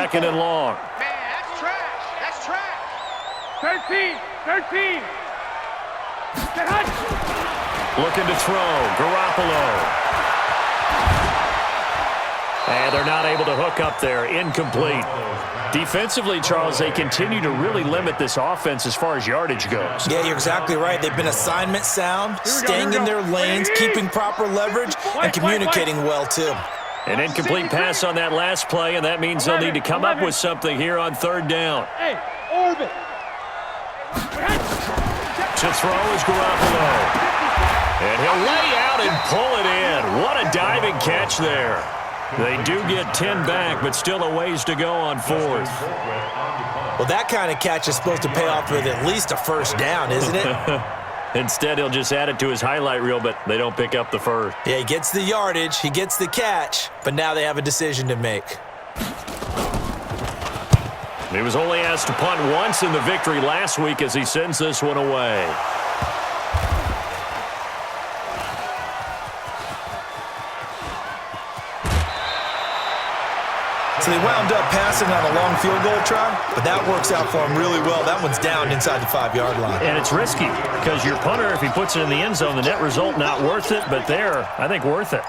second and long. Man, that's trash. That's trash. 13. Looking to throw. Garoppolo. And they're not able to hook up there. Incomplete. Defensively, Charles, they continue to really limit this offense as far as yardage goes. Yeah, you're exactly right. They've been assignment sound, staying in their lanes, keeping proper leverage, and communicating well, too. An incomplete pass on that last play, and that means they'll need to come up with something here on third down. Hey, orbit. To throw is Garoppolo. And he'll lay out and pull it in. What a diving catch there. They do get 10 back, but still a ways to go on fourth. Well, that kind of catch is supposed to pay off with at least a first down, isn't it? Instead, he'll just add it to his highlight reel, but they don't pick up the first. Yeah, he gets the yardage, he gets the catch, but now they have a decision to make. He was only asked to punt once in the victory last week as he sends this one away. So they wound up passing on a long field goal try, but that works out for them really well. That one's down inside the 5-yard line. And it's risky because your punter, if he puts it in the end zone, the net result not worth it, but there, I think worth it.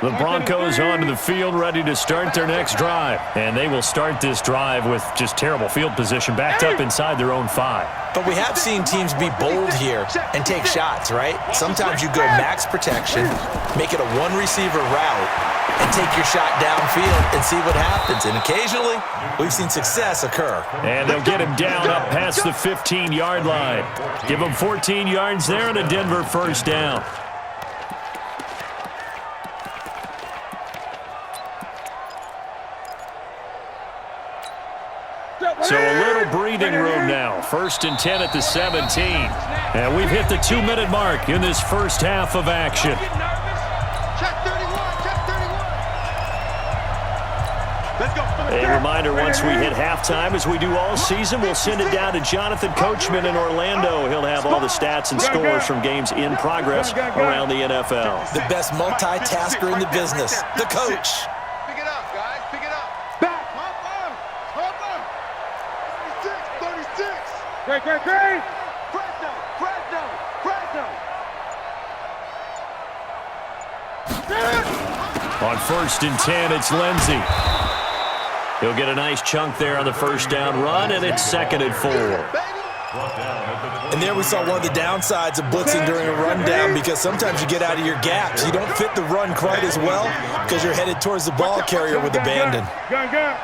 The Broncos onto the field, ready to start their next drive. And they will start this drive with just terrible field position, backed up inside their own 5. But we have seen teams be bold here and take shots, right? Sometimes you go max protection, make it a one-receiver route, and take your shot downfield and see what happens. And occasionally, we've seen success occur. And they'll get him down up past the 15-yard line. Give him 14 yards there and a Denver first down. So a little breathing room now. 1st and 10 at the 17. And we've hit the 2-minute mark in this first half of action. A reminder, once we hit halftime, as we do all season, we'll send it down to Jonathan Coachman in Orlando. He'll have all the stats and scores from games in progress around the NFL. The best multitasker in the business, the coach. Pick it up, guys. Pick it up. Great. On 1st and 10, it's Lindsey. He'll get a nice chunk there on the first down run, and it's 2nd and 4. And there we saw one of the downsides of blitzing during a rundown, because sometimes you get out of your gaps. You don't fit the run quite as well because you're headed towards the ball carrier with abandon. Gun.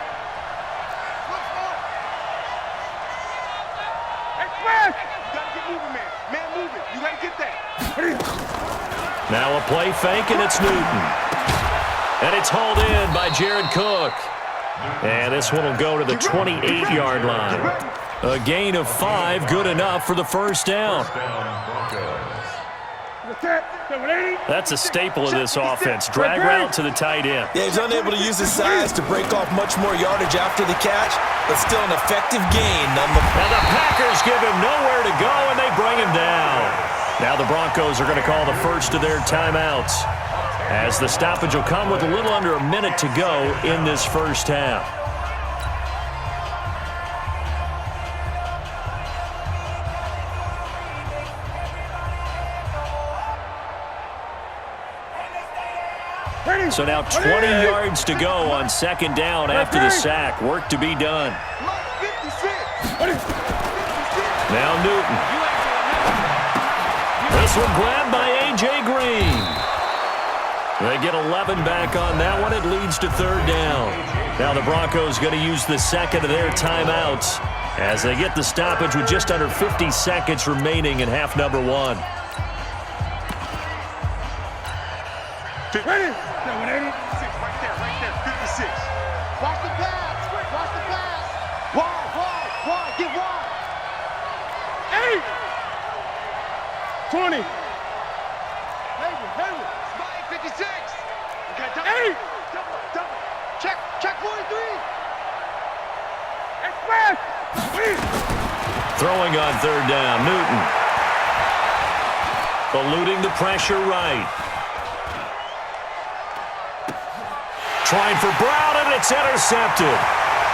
Now a play fake, and it's Newton. And it's hauled in by Jared Cook. And this one will go to the 28-yard line. A gain of 5, good enough for the first down. That's a staple of this offense. Drag route to the tight end. Yeah, he's unable to use his size to break off much more yardage after the catch, but still an effective gain. And the Packers give him nowhere to go, and they bring him down. Now the Broncos are going to call the first of their timeouts, as the stoppage will come with a little under a minute to go in this first half. So now 20 yards to go on 2nd down after the sack. Work to be done. Now Newton. This one grabbed by A.J. Green. They get 11 back on that one. It leads to 3rd down. Now the Broncos going to use the 2nd of their timeouts as they get the stoppage with just under 50 seconds remaining in half number 1. Ready? Right there, 56. Watch the pass. Wide. Get wide. 20. Heavy. Spy 56. Okay, double. Check 43. Express. Throwing on 3rd down, Newton. eluding the pressure right. Trying for Brown, and it's intercepted.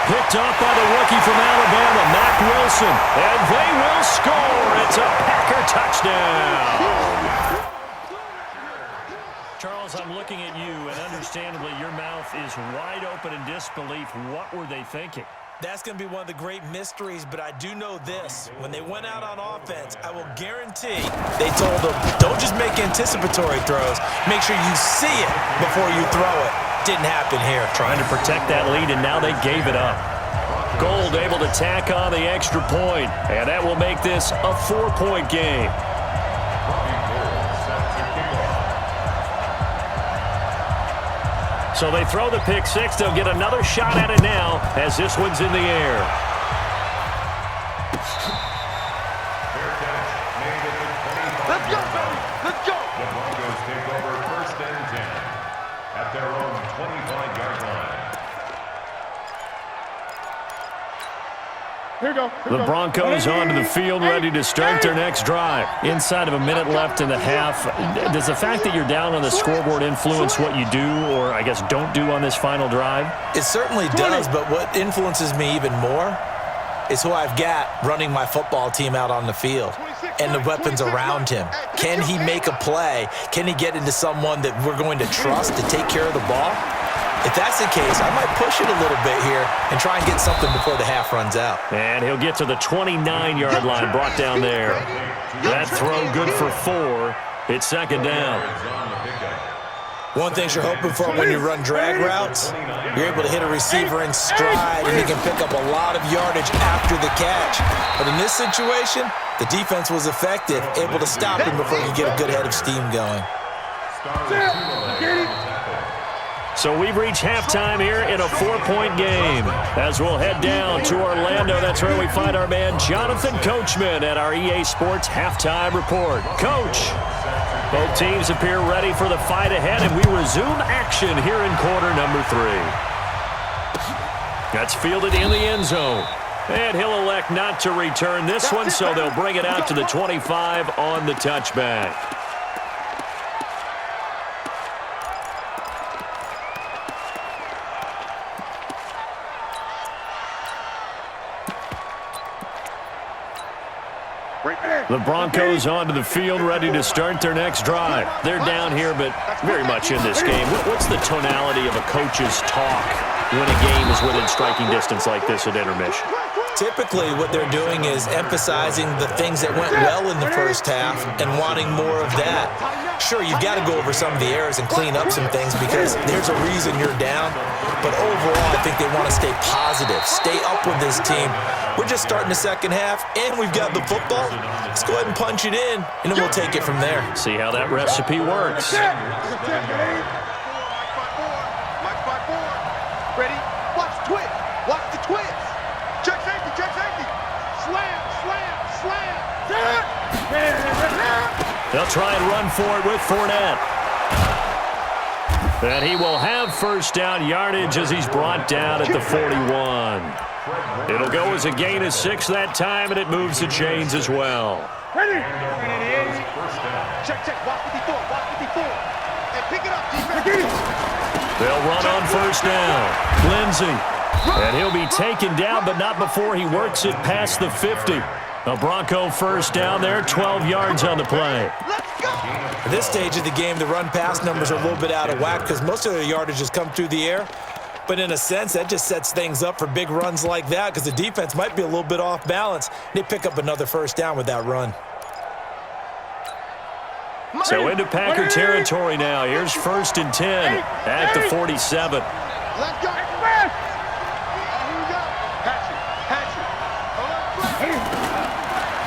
Picked up by the rookie from Alabama, Mack Wilson. And they will score. It's a Packer touchdown. Charles, I'm looking at you, and understandably, your mouth is wide open in disbelief. What were they thinking? That's going to be one of the great mysteries, but I do know this. When they went out on offense, I will guarantee they told them, don't just make anticipatory throws. Make sure you see it before you throw it. Didn't happen here. Trying to protect that lead, and now they gave it up. Gold able to tack on the extra point, and that will make this a 4-point game. So they throw the pick six. They'll get another shot at it now as this one's in the air. Let's go, baby. Let's go. The Broncos take over 1st and 10 at their own 25-yard line. Here we go. The Broncos onto the field, ready to start their next drive. Inside of a minute left in the half. Does the fact that you're down on the scoreboard influence what you do, or I guess don't do on this final drive? It certainly does, but what influences me even more is who I've got running my football team out on the field and the weapons around him. Can he make a play? Can he get into someone that we're going to trust to take care of the ball? If that's the case, I might push it a little bit here and try and get something before the half runs out. And he'll get to the 29-yard line, brought down there. That throw good for 4. It's 2nd down. One thing you're hoping for when you run drag routes, you're able to hit a receiver in stride and he can pick up a lot of yardage after the catch. But in this situation, the defense was effective, able to stop him before you get a good head of steam going. So we've reached halftime here in a 4-point game. As we'll head down to Orlando, that's where we find our man Jonathan Coachman at our EA Sports Halftime Report. Coach, both teams appear ready for the fight ahead, and we resume action here in quarter number 3. That's fielded in the end zone. And he'll elect not to return this one, so they'll bring it out to the 25 on the touchback. The Broncos onto the field, ready to start their next drive. They're down here, but very much in this game. What's the tonality of a coach's talk when a game is within striking distance like this at intermission? Typically, what they're doing is emphasizing the things that went well in the first half and wanting more of that. Sure, you've got to go over some of the errors and clean up some things because there's a reason you're down. But overall, I think they want to stay positive, stay up with this team. We're just starting the second half, and we've got the football. Let's go ahead and punch it in, and then we'll take it from there. See how that recipe works. Mike 5-4. Ready? Watch the twist. Watch the twist. Check safety, check safety. Slam, slam, slam. They'll try and run for it with Fournette. And he will have first down yardage as he's brought down at the 41. It'll go as a gain of 6 that time, and it moves the chains as well. Ready? Check, check. Watch 54, watch 54. And pick it up, defense. They'll run on first down. Lindsey. And he'll be taken down, but not before he works it past the 50. A Bronco first down there, 12 yards on the play. Let's go. At this stage of the game, the run-pass numbers are a little bit out of whack because most of their yardage has come through the air. But in a sense, that just sets things up for big runs like that because the defense might be a little bit off balance. They pick up another first down with that run. So into Packer territory now. Here's 1st and 10 at the 47. Let's go. Here we go. Hatchet.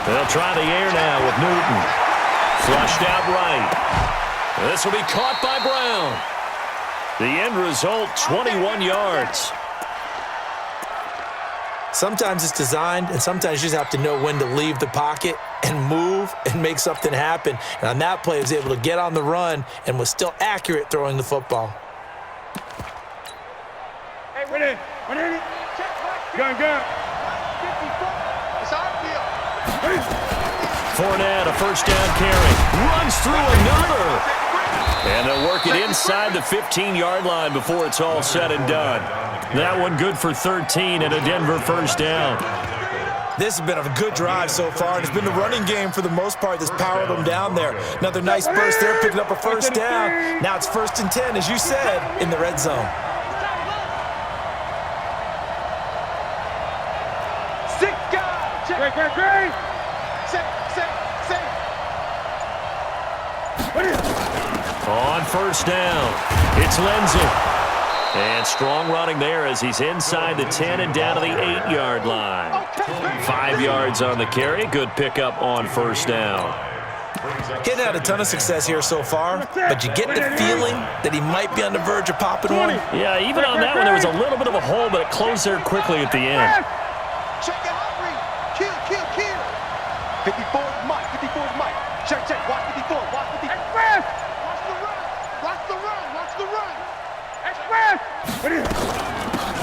They'll try the air now with Newton. Flushed out right. This will be caught by Brown. The end result, 21 yards. Sometimes it's designed, and sometimes you just have to know when to leave the pocket and move and make something happen. And on that play, he was able to get on the run and was still accurate throwing the football. Hey, ready? Ready? Gun. It's our field. Fournette, a first down carry. Runs through another. And they'll work it inside the 15-yard line before it's all said and done. That one good for 13 and a Denver first down. This has been a good drive so far, and it's been the running game for the most part that's powered them down there. Another nice burst there, picking up a first down. Now it's 1st and 10, as you said, in the red zone. Six guys. Check. Great. Set. On first down, it's Lenzy. And strong running there as he's inside the 10 and down to the 8-yard line. 5 yards on the carry. Good pickup on first down. Getting out a ton of success here so far, but you get the feeling that he might be on the verge of popping one. Yeah, even on that one, there was a little bit of a hole, but it closed there quickly at the end. Check it out, Reed. Kill. 54's Mike. Check. Watch 54. Watch the run.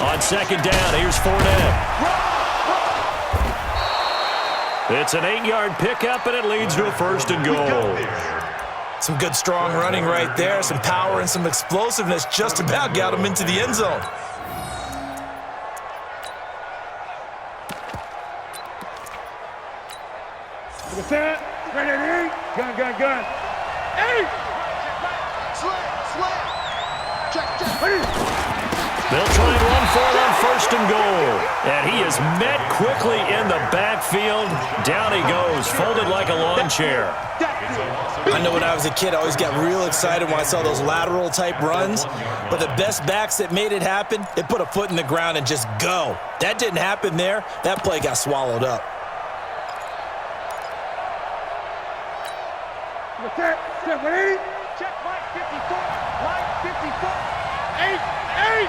On second down, here's Fournette. It's an 8-yard pickup, and it leads to a 1st and goal. Some good, strong running right there. Some power and some explosiveness just about got him into the end zone. Ready, gun. 8! Slam. Check. They'll try and run for it on 1st and goal. And he is met quickly in the backfield. Down he goes, folded like a lawn chair. I know when I was a kid, I always got real excited when I saw those lateral-type runs. But the best backs that made it happen, they put a foot in the ground and just go. That didn't happen there. That play got swallowed up. Check, ready? Check, Mike 54. 8!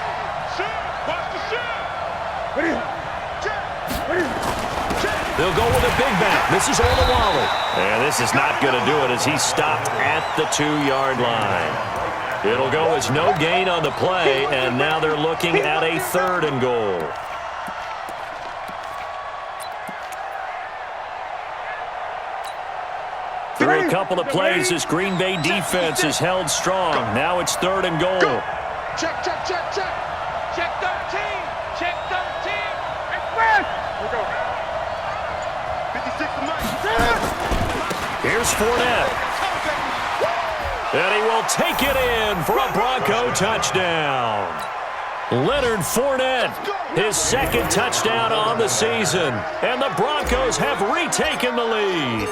Watch the shot! Ready? Check! They'll go with a big back. This is Olawale. And this is not going to do it as he's stopped at the 2-yard line. It'll go as no gain on the play, and now they're looking at a 3rd and goal. Through a couple of plays, this Green Bay defense is held strong. Now it's 3rd and goal. Check. Check 13! Check 13! Express! Here we go. 56 to 9. Here's Fournette. And he will take it in for a Bronco touchdown. Leonard Fournette, his 2nd touchdown on the season. And the Broncos have retaken the lead.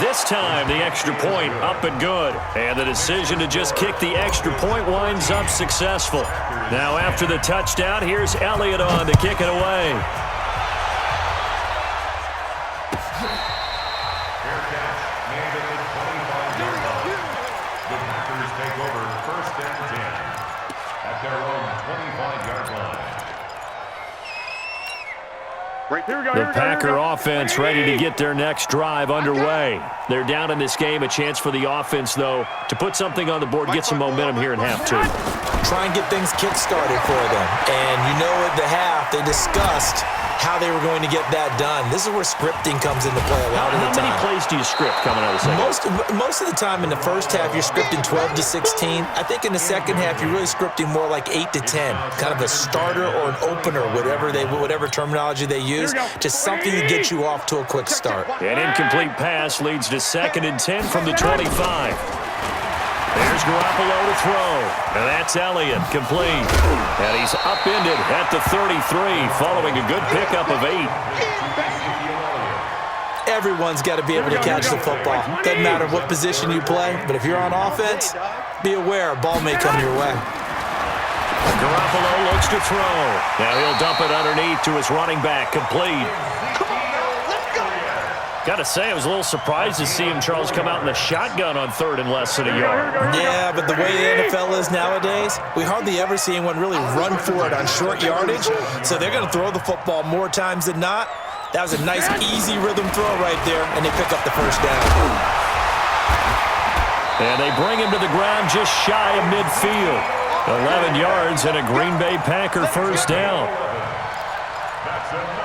This time, the extra point up and good. And the decision to just kick the extra point winds up successful. Now, after the touchdown, here's Elliott on to kick it away. Fair catch, made at the 25-yard line. The Packers take over 1st and 10 at their own 25-yard line. The Packer offense ready to get their next drive underway. They're down in this game. A chance for the offense, though, to put something on the board, get some momentum here in half 2. Try and get things kick-started for them. And you know at the half, they discussed how they were going to get that done. This is where scripting comes into play a lot of the time. How many plays do you script coming out of the second? Most of the time in the first half, you're scripting 12 to 16. I think in the second half, you're really scripting more like 8 to 10. Kind of a starter or an opener, whatever terminology they use. Just something to get you off to a quick start. An incomplete pass leads to 2nd and 10 from the 25. There's Garoppolo to throw. And that's Elliott, complete. And he's upended at the 33, following a good pickup of 8. Everyone's got to be able to catch the football. Doesn't matter what position you play, but if you're on offense, be aware a ball may come your way. Garoppolo looks to throw. Now he'll dump it underneath to his running back, complete. Got to say, I was a little surprised to see him, Charles, come out in the shotgun on 3rd and less than a yard. Yeah, but the way the NFL is nowadays, we hardly ever see anyone really run for it on short yardage. So they're going to throw the football more times than not. That was a nice, easy rhythm throw right there, and they pick up the first down. And they bring him to the ground just shy of midfield. 11 yards and a Green Bay Packer first down. That's enough.